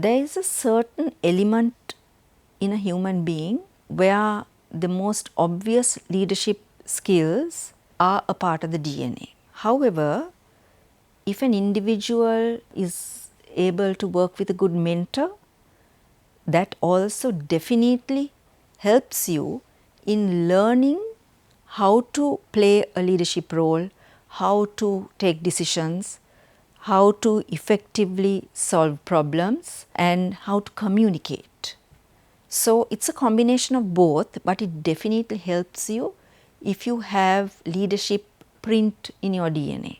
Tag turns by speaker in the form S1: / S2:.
S1: There is a certain element in a human being where the most obvious leadership skills are a part of the DNA. However, if an individual is able to work with a good mentor, that also definitely helps you in learning how to play a leadership role, how to take decisions, how to effectively solve problems, and how to communicate. So it's a combination of both, but it definitely helps you if you have leadership print in your DNA.